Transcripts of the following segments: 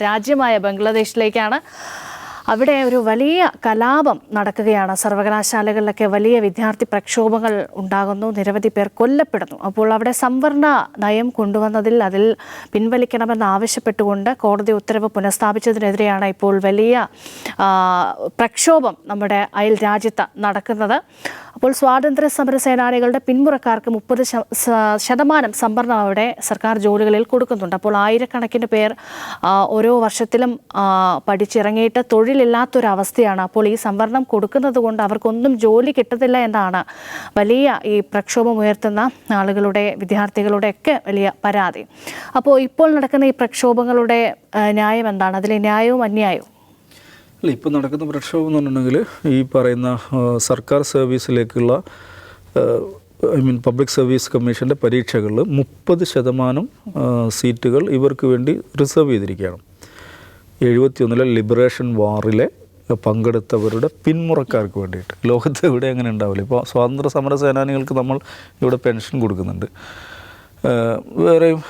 രാജ്യമായ ബംഗ്ലാദേശിലേക്കാണ്. അവിടെ ഒരു വലിയ കലാപം നടക്കുകയാണ്. സർവകലാശാലകളിലൊക്കെ വലിയ വിദ്യാർത്ഥി പ്രക്ഷോഭങ്ങൾ ഉണ്ടാകുന്നു, നിരവധി പേർ കൊല്ലപ്പെടുന്നു. അപ്പോൾ അവിടെ സംവരണ നയം കൊണ്ടുവന്നതിൽ അതിൽ പിൻവലിക്കണമെന്ന് ആവശ്യപ്പെട്ടുകൊണ്ട് കോടതി ഉത്തരവ് പുനഃസ്ഥാപിച്ചതിനെതിരെയാണ് ഇപ്പോൾ വലിയ പ്രക്ഷോഭം നമ്മുടെ അയൽ രാജ്യത്ത് നടക്കുന്നത്. അപ്പോൾ സ്വാതന്ത്ര്യ സമര സേനാനികളുടെ പിന്മുറക്കാർക്ക് 30% സംവരണം അവിടെ സർക്കാർ ജോലികളിൽ കൊടുക്കുന്നുണ്ട്. അപ്പോൾ ആയിരക്കണക്കിന് പേർ ഓരോ വർഷത്തിലും പഠിച്ചിറങ്ങിയിട്ട് തൊഴിലില്ലാത്തൊരവസ്ഥയാണ്. അപ്പോൾ ഈ സംവരണം കൊടുക്കുന്നത് കൊണ്ട് അവർക്കൊന്നും ജോലി കിട്ടത്തില്ല എന്നാണ് വലിയ ഈ പ്രക്ഷോഭം ഉയർത്തുന്ന ആളുകളുടെ, വിദ്യാർത്ഥികളുടെ ഒക്കെ വലിയ പരാതി. അപ്പോൾ ഇപ്പോൾ നടക്കുന്ന ഈ പ്രക്ഷോഭങ്ങളുടെ ന്യായം എന്താണ്? അതിലെ ന്യായവും അന്യായവും? അല്ല, ഇപ്പോൾ നടക്കുന്ന പ്രക്ഷോഭം എന്ന് പറഞ്ഞിട്ടുണ്ടെങ്കിൽ ഈ പറയുന്ന സർക്കാർ സർവീസിലേക്കുള്ള പബ്ലിക് സർവീസ് കമ്മീഷൻ്റെ പരീക്ഷകളിൽ 30% സീറ്റുകൾ ഇവർക്ക് വേണ്ടി റിസർവ് ചെയ്തിരിക്കുകയാണ്. 71 ലിബറേഷൻ വാറിലെ പങ്കെടുത്തവരുടെ പിന്മുറക്കാർക്ക് വേണ്ടിയിട്ട്. ലോകത്ത് എവിടെ അങ്ങനെ ഉണ്ടാവില്ല. ഇപ്പോൾ സ്വാതന്ത്ര്യ സമര സേനാനികൾക്ക് നമ്മൾ ഇവിടെ പെൻഷൻ കൊടുക്കുന്നുണ്ട്, വേറെയും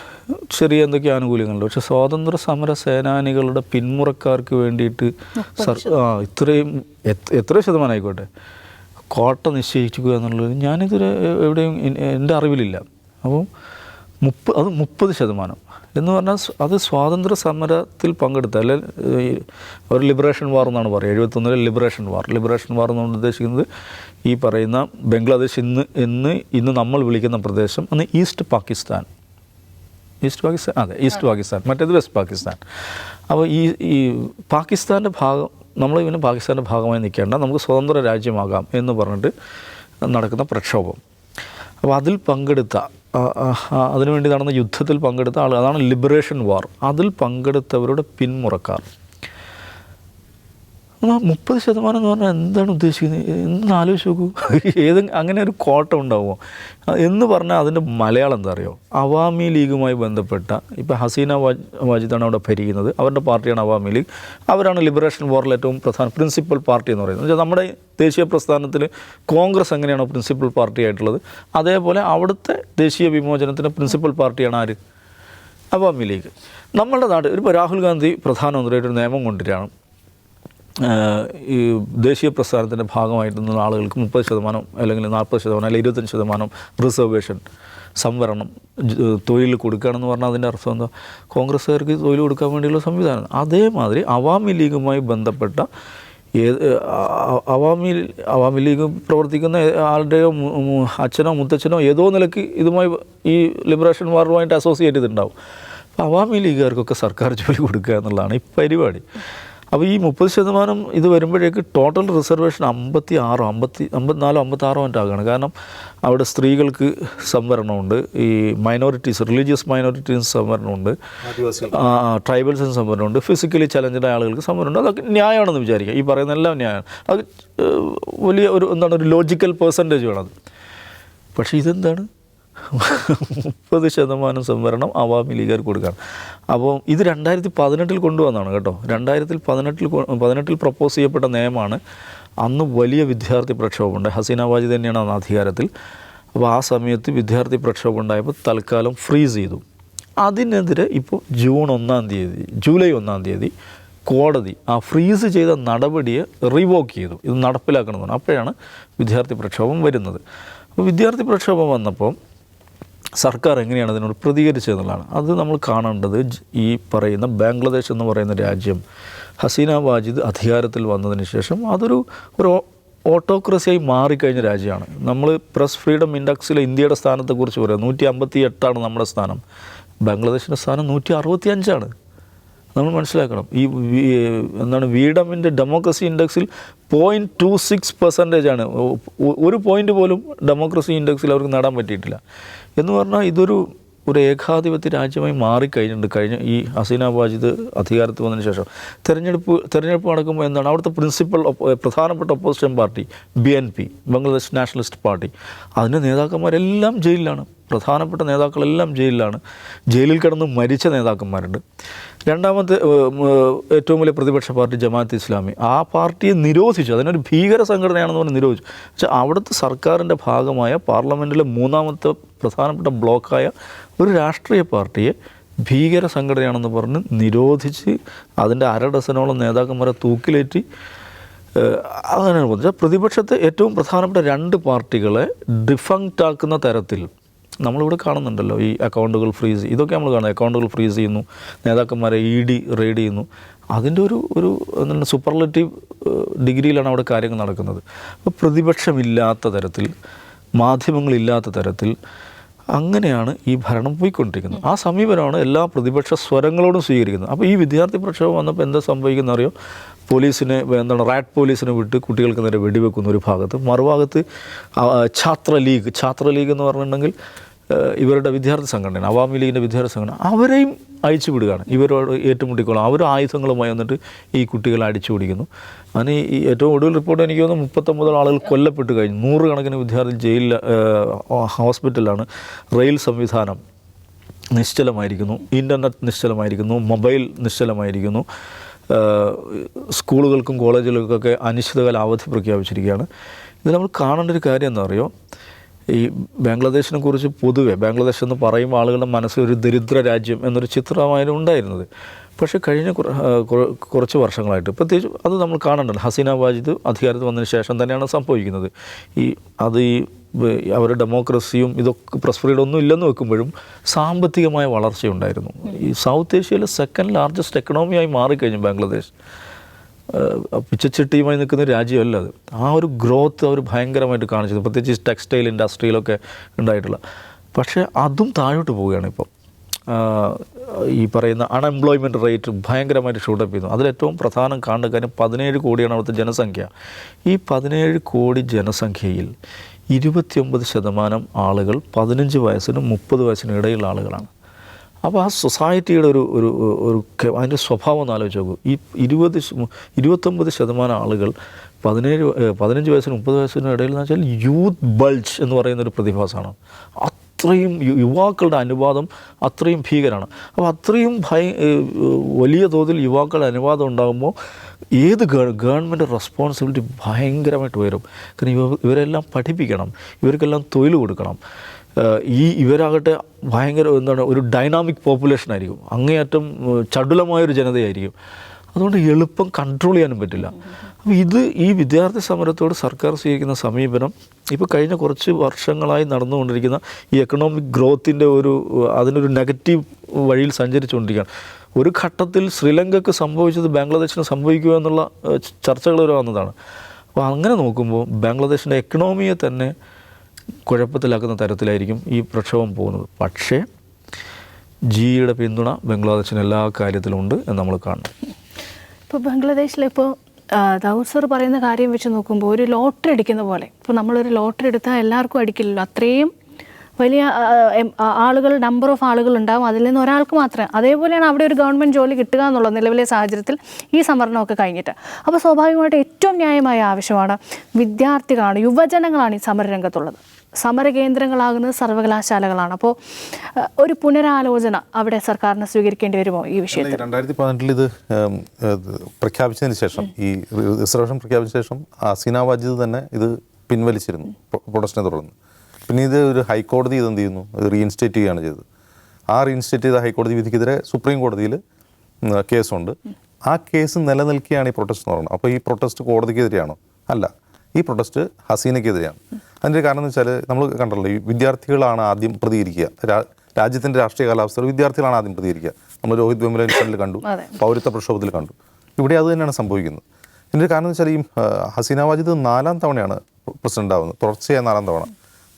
ചെറിയ എന്തൊക്കെ ആനുകൂല്യങ്ങളുണ്ട്. പക്ഷെ സ്വാതന്ത്ര്യ സമര സേനാനികളുടെ പിന്മുറക്കാർക്ക് വേണ്ടിയിട്ട് ഇത്രയും എത്ര ശതമാനം ആയിക്കോട്ടെ കോട്ട നിശ്ചയിക്കുക എന്നുള്ളത് ഞാനിതുവരെ എവിടെയും എൻ്റെ അറിവിലില്ല. അപ്പം 30% എന്ന് പറഞ്ഞാൽ അത് സ്വാതന്ത്ര്യ സമരത്തിൽ പങ്കെടുത്ത, അല്ലെങ്കിൽ ഒരു ലിബറേഷൻ വാർ എന്നാണ് പറയുക. 71 ലിബറേഷൻ വാർ എന്നുകൊണ്ട് ഉദ്ദേശിക്കുന്നത് ഈ പറയുന്ന ബംഗ്ലാദേശ് ഇന്ന് നമ്മൾ വിളിക്കുന്ന പ്രദേശം അന്ന് ഈസ്റ്റ് പാകിസ്ഥാൻ, മറ്റേത് വെസ്റ്റ് പാകിസ്ഥാൻ. അപ്പോൾ ഈ പാകിസ്ഥാൻ്റെ ഭാഗം, നമ്മൾ ഇവന് പാകിസ്ഥാൻ്റെ ഭാഗമായി നിൽക്കേണ്ട, നമുക്ക് സ്വതന്ത്ര രാജ്യമാകാം എന്ന് പറഞ്ഞിട്ട് നടക്കുന്ന പ്രക്ഷോഭം. അപ്പോൾ അതിൽ പങ്കെടുത്ത, അതിനുവേണ്ടി നടന്ന യുദ്ധത്തിൽ പങ്കെടുത്ത ആൾ, അതാണ് ലിബറേഷൻ വാർ. അതിൽ പങ്കെടുത്തവരുടെ പിന്മുറക്കാർ 30% എന്ന് പറഞ്ഞാൽ എന്താണ് ഉദ്ദേശിക്കുന്നത് എന്ന് ആലോചിച്ച് നോക്കൂ. അങ്ങനെ ഒരു കോട്ട ഉണ്ടാവുമോ എന്ന് പറഞ്ഞാൽ അതിൻ്റെ മലയാളം എന്താ അറിയോ? അവാമി ലീഗുമായി ബന്ധപ്പെട്ട, ഇപ്പോൾ ഹസീന വാജിദാണ് അവിടെ ഭരിക്കുന്നത്, അവരുടെ പാർട്ടിയാണ് അവാമി ലീഗ്. അവരാണ് ലിബറേഷൻ വാറിൽ ഏറ്റവും പ്രധാന പ്രിൻസിപ്പൽ പാർട്ടി എന്ന് പറയുന്നത്. നമ്മുടെ ദേശീയ പ്രസ്ഥാനത്തിൽ കോൺഗ്രസ് എങ്ങനെയാണോ പ്രിൻസിപ്പൽ പാർട്ടി ആയിട്ടുള്ളത്, അതേപോലെ അവിടുത്തെ ദേശീയ വിമോചനത്തിൻ്റെ പ്രിൻസിപ്പൽ പാർട്ടിയാണ് ആര്? അവാമി ലീഗ്. നമ്മളുടെ നാട് ഇപ്പോൾ രാഹുൽ ഗാന്ധി പ്രധാനമന്ത്രിയായിട്ടൊരു നിയമം കൊണ്ടുവരികയാണ്. ഈ ദേശീയ പ്രസ്ഥാനത്തിൻ്റെ ഭാഗമായിട്ട് നിന്ന ആളുകൾക്ക് 30% അല്ലെങ്കിൽ 40% അല്ലെങ്കിൽ 25% റിസർവേഷൻ, സംവരണം തൊഴിൽ കൊടുക്കുകയാണെന്ന് പറഞ്ഞാൽ അതിൻ്റെ അർത്ഥം എന്താ? കോൺഗ്രസ്സുകാർക്ക് തൊഴിൽ കൊടുക്കാൻ വേണ്ടിയുള്ള സംവിധാനം. അതേമാതിരി അവാമി ലീഗുമായി ബന്ധപ്പെട്ട അവാമി ലീഗ് പ്രവർത്തിക്കുന്ന ആളുടെയോ അച്ഛനോ മുത്തച്ഛനോ ഏതോ നിലയ്ക്ക് ഇതുമായി ഈ ലിബറേഷൻ വാറുമായിട്ട് അസോസിയേറ്റ് ചെയ്തിട്ടുണ്ടാവും. അപ്പോൾ അവാമി ലീഗുകാർക്കൊക്കെ സർക്കാർ ജോലി കൊടുക്കുക എന്നുള്ളതാണ് ഈ പരിപാടി. അപ്പോൾ ഈ 30% ഇത് വരുമ്പോഴേക്ക് ടോട്ടൽ റിസർവേഷൻ 54-56 ആകുകയാണ്. കാരണം അവിടെ സ്ത്രീകൾക്ക് സംവരണമുണ്ട്, ഈ മൈനോറിറ്റീസ്, റിലീജിയസ് മൈനോറിറ്റീസ് സംവരണമുണ്ട്, ട്രൈബൽസിന് സംവരണമുണ്ട്, ഫിസിക്കലി ചലഞ്ചഡ് ആളുകൾക്ക് സംവരണമുണ്ട്. അതൊക്കെ ന്യായമാണെന്ന് വിചാരിക്കുക. ഈ പറയുന്ന എല്ലാം ന്യായമാണ്. അത് വലിയ ഒരു ലോജിക്കൽ പെർസെൻറ്റേജ് വേണത്. പക്ഷേ ഇതെന്താണ്? 30% സംവരണം അവാമി ലീഗുകാർക്ക് കൊടുക്കുകയാണ്. അപ്പോൾ ഇത് 2018 കൊണ്ടുവന്നതാണ് കേട്ടോ. 2018 പ്രപ്പോസ് ചെയ്യപ്പെട്ട നിയമമാണ്. അന്ന് വലിയ വിദ്യാർത്ഥി പ്രക്ഷോഭമുണ്ട്. ഹസീന വാജിദ് തന്നെയാണ് അന്ന് അധികാരത്തിൽ. അപ്പോൾ ആ സമയത്ത് വിദ്യാർത്ഥി പ്രക്ഷോഭം ഉണ്ടായപ്പോൾ തൽക്കാലം ഫ്രീസ് ചെയ്തു. അതിനെതിരെ ഇപ്പോൾ ജൂലൈ 1 കോടതി ആ ഫ്രീസ് ചെയ്ത നടപടിയെ റിവോക്ക് ചെയ്തു. ഇത് നടപ്പിലാക്കണമെന്നാണ്. അപ്പോഴാണ് വിദ്യാർത്ഥി പ്രക്ഷോഭം വരുന്നത്. അപ്പോൾ വിദ്യാർത്ഥി പ്രക്ഷോഭം വന്നപ്പോൾ സർക്കാർ എങ്ങനെയാണ് അതിനോട് പ്രതികരിച്ചതെന്നുള്ളതാണ്. അത് നമ്മൾ കാണേണ്ടത്. ഈ പറയുന്ന ബംഗ്ലാദേശ് എന്ന് പറയുന്ന രാജ്യം ഹസീന വാജിദ് അധികാരത്തിൽ വന്നതിന് ശേഷം അതൊരു ഓട്ടോക്രസിയായി മാറിക്കഴിഞ്ഞ രാജ്യമാണ്. നമ്മൾ പ്രസ് ഫ്രീഡം ഇൻഡെക്സിൽ ഇന്ത്യയുടെ സ്ഥാനത്തെക്കുറിച്ച് പറയാം. 158 നമ്മുടെ സ്ഥാനം. ബംഗ്ലാദേശിൻ്റെ സ്ഥാനം 165. നമ്മൾ മനസ്സിലാക്കണം. ഈ വീഡമിൻ്റെ ഡെമോക്രസി ഇൻഡെക്സിൽ 0.26% ഒരു പോയിൻ്റ് പോലും ഡെമോക്രസി ഇൻഡെക്സിൽ അവർക്ക് നേടാൻ പറ്റിയിട്ടില്ല. എന്ന് പറഞ്ഞാൽ ഇതൊരു ഏകാധിപത്യ രാജ്യമായി മാറിക്കഴിഞ്ഞിട്ടുണ്ട്. കഴിഞ്ഞ ഈ ഹസീന വാജിദ് അധികാരത്തിൽ വന്നതിന് ശേഷം തെരഞ്ഞെടുപ്പ് നടക്കുമ്പോൾ എന്താണ് അവിടുത്തെ പ്രധാനപ്പെട്ട opposition party BNP, Bangladesh nationalist party, അതിൻ്റെ നേതാക്കന്മാരെല്ലാം ജയിലിലാണ്. പ്രധാനപ്പെട്ട നേതാക്കളെല്ലാം ജയിലിലാണ്. ജയിലിൽ കിടന്ന് മരിച്ച നേതാക്കന്മാരുണ്ട്. രണ്ടാമത്തെ ഏറ്റവും വലിയ പ്രതിപക്ഷ പാർട്ടി ജമാഅത്ത് ഇസ്ലാമി, ആ പാർട്ടിയെ നിരോധിച്ചു. അതിനൊരു ഭീകര സംഘടനയാണെന്ന് പറഞ്ഞ് നിരോധിച്ചു. പക്ഷേ അവിടുത്തെ സർക്കാരിൻ്റെ ഭാഗമായ പാർലമെൻറ്റിലെ 3ാമത്തെ പ്രധാനപ്പെട്ട ബ്ലോക്കായ ഒരു രാഷ്ട്രീയ പാർട്ടിയെ ഭീകര സംഘടനയാണെന്ന് പറഞ്ഞ് നിരോധിച്ച് അതിൻ്റെ 1/2 ഡസനോളം നേതാക്കന്മാരെ തൂക്കിലേറ്റി അങ്ങനെയാണ് പറഞ്ഞാൽ പ്രതിപക്ഷത്തെ ഏറ്റവും പ്രധാനപ്പെട്ട 2 പാർട്ടികളെ ഡിഫങ്ക്റ്റ് ആക്കുന്ന തരത്തിൽ നമ്മളിവിടെ കാണുന്നുണ്ടല്ലോ. ഈ അക്കൗണ്ടുകൾ ഫ്രീസ്, ഇതൊക്കെ നമ്മൾ കാണുന്നത്. അക്കൗണ്ടുകൾ ഫ്രീസ് ചെയ്യുന്നു, നേതാക്കന്മാരെ ED റെയ്ഡ് ചെയ്യുന്നു. അതിൻ്റെ ഒരു എന്താണ് സൂപ്പർലേറ്റീവ് ഡിഗ്രിയിലാണ് അവിടെ കാര്യങ്ങൾ നടക്കുന്നത്. അപ്പോൾ പ്രതിപക്ഷമില്ലാത്ത തരത്തിൽ, മാധ്യമങ്ങളില്ലാത്ത തരത്തിൽ അങ്ങനെയാണ് ഈ ഭരണം പോയിക്കൊണ്ടിരിക്കുന്നത്. ആ സമീപനമാണ് എല്ലാ പ്രതിപക്ഷ സ്വരങ്ങളോടും സ്വീകരിക്കുന്നത്. അപ്പോൾ ഈ വിദ്യാർത്ഥി പ്രക്ഷോഭം വന്നപ്പോൾ എന്താ സംഭവിക്കുന്നത് അറിയോ? പോലീസിനെ എന്താണ് റാറ്റ് പോലീസിനെ വിട്ട് കുട്ടികൾക്ക് നേരെ വെടിവെക്കുന്ന ഒരു ഭാഗത്ത്, മറുഭാഗത്ത് ഛാത്ര ലീഗ് എന്ന് പറഞ്ഞിട്ടുണ്ടെങ്കിൽ ഇവരുടെ വിദ്യാർത്ഥി സംഘടനയാണ്, അവാമി ലീഗിൻ്റെ വിദ്യാർത്ഥി സംഘടന, അവരെയും അയച്ചു വിടുകയാണ്. ഇവരോട് ഏറ്റുമുട്ടിക്കോളാം, അവർ ആയുധങ്ങളുമായി വന്നിട്ട് ഈ കുട്ടികളെ അടിച്ചു പിടിക്കുന്നു. അങ്ങനെ ഈ ഏറ്റവും ഒടുവിൽ റിപ്പോർട്ട് എനിക്ക് തോന്നുന്നു 39 ആളുകൾ കൊല്ലപ്പെട്ട് കഴിഞ്ഞു. 100 കണക്കിന് വിദ്യാർത്ഥി ജയിലിൽ ഹോസ്പിറ്റലിലാണ്. റെയിൽ സംവിധാനം നിശ്ചലമായിരിക്കുന്നു, ഇൻ്റർനെറ്റ് നിശ്ചലമായിരിക്കുന്നു, മൊബൈൽ നിശ്ചലമായിരിക്കുന്നു. സ്കൂളുകൾക്കും കോളേജുകൾക്കൊക്കെ അനിശ്ചിതകാല അവധി പ്രഖ്യാപിച്ചിരിക്കുകയാണ്. ഇത് നമ്മൾ കാണേണ്ട ഒരു കാര്യം എന്താ പറയുക, ഈ ബംഗ്ലാദേശിനെ കുറിച്ച് പൊതുവെ ബംഗ്ലാദേശ് എന്ന് പറയുമ്പോൾ ആളുകളുടെ മനസ്സിൽ ഒരു ദരിദ്ര രാജ്യം എന്നൊരു ചിത്രമായിരുന്നു ഉണ്ടായിരുന്നത്. പക്ഷേ കഴിഞ്ഞ കുറച്ച് വർഷങ്ങളായിട്ട് പ്രത്യേകിച്ച് അത് നമ്മൾ കാണേണ്ടത് ഹസീന വാജിദ് അധികാരത്തിൽ വന്നതിന് ശേഷം തന്നെയാണ് സംഭവിക്കുന്നത്. ഈ അവരുടെ ഡെമോക്രസിയും ഇതൊക്കെ പ്രസ് ഫ്രീഡം ഒന്നും ഇല്ലെന്ന് വെക്കുമ്പോഴും സാമ്പത്തികമായ വളർച്ചയുണ്ടായിരുന്നു. ഈ സൗത്ത് ഏഷ്യയിലെ 2nd ലാർജസ്റ്റ് എക്കണോമിയായി മാറിക്കഴിഞ്ഞു ബംഗ്ലാദേശ്. പിച്ചച്ചട്ടിയുമായി നിൽക്കുന്ന രാജ്യമല്ല അത്. ആ ഒരു ഗ്രോത്ത് അവർ ഭയങ്കരമായിട്ട് കാണിച്ചത്, പ്രത്യേകിച്ച് ടെക്സ്റ്റൈൽ ഇൻഡസ്ട്രിയിലൊക്കെ ഉണ്ടായിട്ടുള്ള. പക്ഷേ അതും താഴോട്ട് പോവുകയാണ് ഇപ്പം. ഈ പറയുന്ന അൺഎംപ്ലോയ്മെൻറ്റ് റേറ്റ് ഭയങ്കരമായിട്ട് ഷൂട്ടപ്പ് ചെയ്യുന്നു. അതിലേറ്റവും പ്രധാനം കാണേണ്ട കാര്യം 17 കോടിയാണ് അവിടുത്തെ ജനസംഖ്യ. ഈ 17 കോടി ജനസംഖ്യയിൽ 29% ആളുകൾ 15 വയസ്സിനും 30 വയസ്സിനും ഇടയിലുള്ള ആളുകളാണ്. അപ്പോൾ ആ സൊസൈറ്റിയുടെ ഒരു അതിൻ്റെ സ്വഭാവം ഒന്ന് ആലോചിച്ച് നോക്കൂ. ഈ 29% ആളുകൾ 15 വയസ്സിനും 30 വയസ്സിനും ഇടയിൽ എന്ന് വെച്ചാൽ യൂത്ത് ബൾജ് എന്ന് പറയുന്നൊരു പ്രതിഭാസമാണ്. അത്രയും യുവാക്കളുടെ അനുപാതം അത്രയും ഭീകരമാണ്. അപ്പോൾ അത്രയും വലിയ തോതിൽ യുവാക്കളുടെ അനുപാതം ഉണ്ടാകുമ്പോൾ ഏത് ഗവൺമെൻറ് റെസ്പോൺസിബിലിറ്റി ഭയങ്കരമായിട്ട് ഉയരും. കാരണം ഇവരെല്ലാം പഠിപ്പിക്കണം, ഇവർക്കെല്ലാം തൊഴിൽ കൊടുക്കണം. ഇവരാകട്ടെ ഭയങ്കര ഒരു ഡൈനാമിക് പോപ്പുലേഷനായിരിക്കും, അങ്ങേയറ്റം ചടുലമായൊരു ജനതയായിരിക്കും. അതുകൊണ്ട് എളുപ്പം കൺട്രോൾ ചെയ്യാനും പറ്റില്ല. അപ്പോൾ ഈ വിദ്യാർത്ഥി സമരത്തോട് സർക്കാർ സ്വീകരിക്കുന്ന സമീപനം ഇപ്പോൾ കഴിഞ്ഞ കുറച്ച് വർഷങ്ങളായി നടന്നുകൊണ്ടിരിക്കുന്ന ഈ എക്കണോമിക് ഗ്രോത്തിൻ്റെ അതിനൊരു നെഗറ്റീവ് വഴിയിൽ സഞ്ചരിച്ചുകൊണ്ടിരിക്കുകയാണ്. ഒരു ഘട്ടത്തിൽ ശ്രീലങ്കയ്ക്ക് സംഭവിച്ചത് ബംഗ്ലാദേശിന് സംഭവിക്കുക എന്നുള്ള ചർച്ചകൾ വരെ വന്നതാണ്. അപ്പോൾ അങ്ങനെ നോക്കുമ്പോൾ ബംഗ്ലാദേശിൻ്റെ എക്കണോമിയെ തന്നെ കുഴപ്പത്തിലാക്കുന്ന തരത്തിലായിരിക്കും ഈ പ്രക്ഷോഭം പോകുന്നത്. പക്ഷേ ജിയുടെ പിന്തുണ ബംഗ്ലാദേശിന് എല്ലാ കാര്യത്തിലും ഉണ്ട് എന്ന് നമ്മൾ കാണണം. ഇപ്പോൾ ബംഗ്ലാദേശിലിപ്പോൾ ദാവൂദ് സർ പറയുന്ന കാര്യം വെച്ച് നോക്കുമ്പോൾ ഒരു ലോട്ടറി അടിക്കുന്ന പോലെ, ഇപ്പോൾ നമ്മളൊരു ലോട്ടറി എടുത്താൽ എല്ലാവർക്കും അടിക്കില്ലല്ലോ, അത്രയും വലിയ ആളുകൾ, നമ്പർ ഓഫ് ആളുകൾ ഉണ്ടാവും, അതിൽ നിന്ന് ഒരാൾക്ക് മാത്രമേ. അതേപോലെയാണ് അവിടെ ഒരു ഗവൺമെൻറ് ജോലി കിട്ടുക എന്നുള്ളത് നിലവിലെ സാഹചര്യത്തിൽ ഈ സംവരണമൊക്കെ കഴിഞ്ഞിട്ട്. അപ്പോൾ സ്വാഭാവികമായിട്ട് ഏറ്റവും ന്യായമായ ആവശ്യമാണ്. വിദ്യാർത്ഥികളാണ്, യുവജനങ്ങളാണ് ഈ സമരരംഗത്തുള്ളത്. സമരകേന്ദ്രങ്ങളാകുന്നത് സർവകലാശാലകളാണ്. അപ്പോൾ ഒരു പുനരാലോചന അവിടെ സർക്കാരിന് സ്വീകരിക്കേണ്ടി വരുമോ ഈ വിഷയത്തിൽ? 2018 ഇത് പ്രഖ്യാപിച്ചതിന് ശേഷം, ഈ റിസർവേഷൻ പ്രഖ്യാപിച്ച ശേഷം ഹസീന വാജിദ് തന്നെ ഇത് പിൻവലിച്ചിരുന്നു പ്രൊട്ടസ്റ്റിനെ തുടർന്ന്. പിന്നെ ഇത് ഒരു ഹൈക്കോടതി ഇതെന്ത് ചെയ്യുന്നു, ഇത് റീഇൻസ്റ്റേറ്റ് ചെയ്യുകയാണ് ചെയ്തത്. ആ റീഇൻസ്റ്റേറ്റ് ചെയ്ത ഹൈക്കോടതി വിധിക്കെതിരെ സുപ്രീം കോടതിയിൽ കേസുണ്ട്. ആ കേസ് നിലനിൽക്കുകയാണ് ഈ പ്രൊട്ടസ്റ്റ് എന്ന് പറയുന്നത്. അപ്പോൾ ഈ പ്രൊട്ടസ്റ്റ് കോടതിക്കെതിരെയാണോ? അല്ല, ഈ പ്രൊട്ടസ്റ്റ് ഹസീനയ്ക്കെതിരെയാണ്. അതിൻ്റെ കാരണം എന്ന് വെച്ചാൽ നമ്മൾ കണ്ടല്ലോ, ഈ വിദ്യാർത്ഥികളാണ് ആദ്യം പ്രതികരിക്കുക. രാജ്യത്തിൻ്റെ രാഷ്ട്രീയ കാലാവസ്ഥയിൽ വിദ്യാർത്ഥികളാണ് ആദ്യം പ്രതികരിക്കുക. നമ്മൾ രോഹിത് വെമുല ഇൻസിഡൻറ്റിൽ കണ്ടു, പൗരത്വ പ്രക്ഷോഭത്തിൽ കണ്ടു. ഇവിടെ അത് തന്നെയാണ് സംഭവിക്കുന്നത്. ഇതിൻ്റെ കാരണം എന്ന് വെച്ചാൽ ഈ ഹസീന വാജിദ് 4ാം തവണയാണ് പ്രസിഡന്റ് ആവുന്നത്, തുടർച്ചയായ 4ാം തവണ.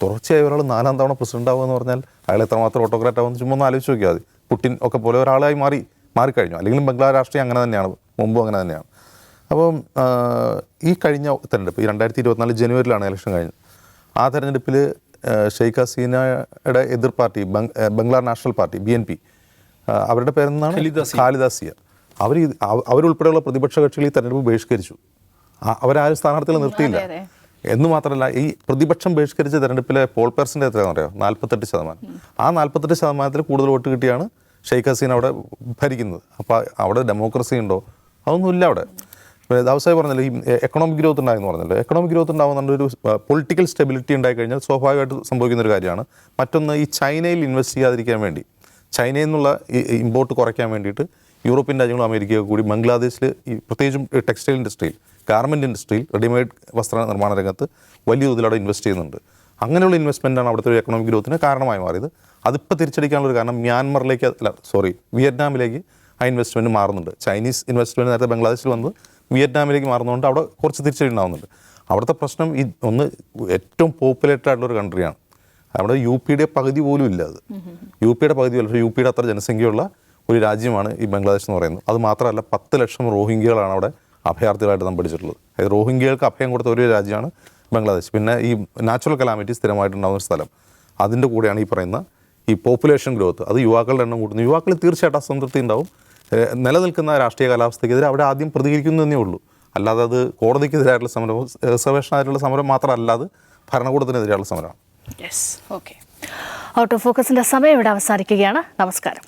തുടർച്ചയായ ഒരാൾ 4ാം തവണ പ്രസിഡന്റ് ആവുക എന്ന് പറഞ്ഞാൽ അയാൾ എത്രമാത്രം ഓട്ടോക്രാറ്റ് ആവുമെന്ന് ചുമ്മാ ഒന്ന് ആലോചിച്ച് നോക്കിയാൽ മതി. പുടിൻ ഒക്കെ പോലെ ഒരാളായി മാറിക്കഴിഞ്ഞു. അല്ലെങ്കിൽ ബംഗ്ലാദേശ് രാഷ്ട്രീയം അങ്ങനെ തന്നെയാണ്, മുമ്പും അങ്ങനെ തന്നെയാണ്. അപ്പം ഈ കഴിഞ്ഞ തെരഞ്ഞെടുപ്പ്, ഈ 2024 ജനുവരിയിലാണ് ഇലക്ഷൻ കഴിഞ്ഞത്. ആ തെരഞ്ഞെടുപ്പിൽ ഷെയ്ഖ് ഹസീനയുടെ എതിർ party Bangla national party BNP, അവരുടെ പേരെന്നാണ് ഖാലിദ സിയ, അവരുൾപ്പെടെയുള്ള പ്രതിപക്ഷ കക്ഷികൾ ഈ തെരഞ്ഞെടുപ്പ് ബഹിഷ്കരിച്ചു. അവരാരും സ്ഥാനാർത്ഥികളെ നിർത്തിയില്ല. എന്ന് മാത്രമല്ല, ഈ പ്രതിപക്ഷം ബഹിഷ്കരിച്ച തെരഞ്ഞെടുപ്പിലെ പോൾ പെർസെൻ്റ് എത്രയാണെന്ന് അറിയാം? 48%. ആ 48% കൂടുതൽ വോട്ട് കിട്ടിയാണ് ഷെയ്ഖ് ഹസീന അവിടെ ഭരിക്കുന്നത്. അപ്പോൾ അവിടെ ഡെമോക്രസി ഉണ്ടോ? അതൊന്നുമില്ല അവിടെ. ദാവൂദ് പറഞ്ഞല്ലോ, ഈ എക്കണോമിക് ഗ്രോത്ത് ഉണ്ടായെന്ന് പറഞ്ഞല്ലോ. എക്കണോമിക് ഗ്രോത്ത് ഉണ്ടാകുന്ന ഒരു പൊളിറ്റിക്കൽ സ്റ്റെബിലിറ്റി ഉണ്ടായി കഴിഞ്ഞാൽ സ്വാഭാവികമായിട്ട് സംഭവിക്കുന്ന ഒരു കാര്യമാണ്. മറ്റൊന്ന്, ഈ ചൈനയിൽ ഇൻവെസ്റ്റ് ചെയ്യാതിരിക്കാൻ വേണ്ടി, ചൈനയിൽ നിന്നുള്ള ഇമ്പോർട്ട് കുറയ്ക്കാൻ വേണ്ടിയിട്ട് യൂറോപ്യൻ രാജ്യങ്ങളും അമേരിക്കയൊക്കെ കൂടി ബംഗ്ലാദേശിൽ ഈ പ്രത്യേകിച്ചും ടെക്സ്റ്റൈൽ ഇൻഡസ്ട്രിയിൽ, ഗാർമെൻറ്റ് ഇൻഡസ്ട്രിയിൽ, റെഡിമെയ്ഡ് വസ്ത്ര നിർമ്മാണ രംഗത്ത് വലിയ തോതിൽ അവിടെ ഇൻവെസ്റ്റ് ചെയ്യുന്നുണ്ട്. അങ്ങനെയുള്ള ഇൻവെസ്റ്റ്മെൻറ്റാണ് അവിടുത്തെ ഒരു എക്കണോമിക് ഗ്രോത്തിന് കാരണമായി മാറിയത്. അതിപ്പോൾ തിരിച്ചടിക്കാനുള്ളൊരു കാരണം വിയറ്റ്നാമിലേക്ക് ആ ഇൻവെസ്റ്റ്മെൻറ്റ് മാറുന്നുണ്ട്. ചൈനീസ് ഇൻവെസ്റ്റ്മെൻറ്റ് നേരത്തെ ബംഗ്ലാദേശിൽ വന്നത് വിയറ്റ്നാമിലേക്ക് മാറുന്നതുകൊണ്ട് അവിടെ കുറച്ച് തിരിച്ചടി ഉണ്ടാകുന്നുണ്ട്. അവിടുത്തെ പ്രശ്നം ഏറ്റവും പോപ്പുലേറ്റഡ് ആയിട്ടുള്ളൊരു കൺട്രിയാണ്. അവിടെ യുടെ പകുതി പോലും ഇല്ല. അത് യുടെ പകുതി അല്ല, പക്ഷേ യുടെ അത്ര ജനസംഖ്യയുള്ള ഒരു രാജ്യമാണ് ഈ ബംഗ്ലാദേശ് എന്ന് പറയുന്നത്. അത് മാത്രമല്ല 10 ലക്ഷം റോഹിംഗ്യകളാണ് അവിടെ അഭയാർത്ഥികളായിട്ട് നാം പഠിച്ചിട്ടുള്ളത്. അതായത് റോഹിംഗ്യകൾക്ക് അഭയം കൊടുത്ത ഒരു രാജ്യമാണ് ബംഗ്ലാദേശ്. പിന്നെ ഈ നാച്ചുറൽ കലാമിറ്റി സ്ഥിരമായിട്ടുണ്ടാകുന്ന ഒരു സ്ഥലം. അതിൻ്റെ കൂടെയാണ് ഈ പറയുന്ന ഈ പോപ്പുലേഷൻ ഗ്രോത്ത്. അത് യുവാക്കളുടെ എണ്ണം കൂട്ടുന്നു. യുവാക്കളിൽ തീർച്ചയായിട്ടും അസംതൃപ്തി ഉണ്ടാവും. നിലനിൽക്കുന്ന രാഷ്ട്രീയ കാലാവസ്ഥയ്ക്കെതിരെ അവിടെ ആദ്യം പ്രതികരിക്കുന്നു എന്നേ ഉള്ളൂ. അല്ലാതെ അത് കോടതിക്കെതിരായിട്ടുള്ള സമരവും റിസർവേഷനായിട്ടുള്ള സമരം മാത്രമല്ലാതെ ഭരണകൂടത്തിനെതിരെയുള്ള സമരമാണ്. Yes, okay. ഔട്ട് ഓഫ് ഫോക്കസിൻ്റെ സമയം ഇവിടെ അവസാനിക്കുകയാണ്. നമസ്കാരം.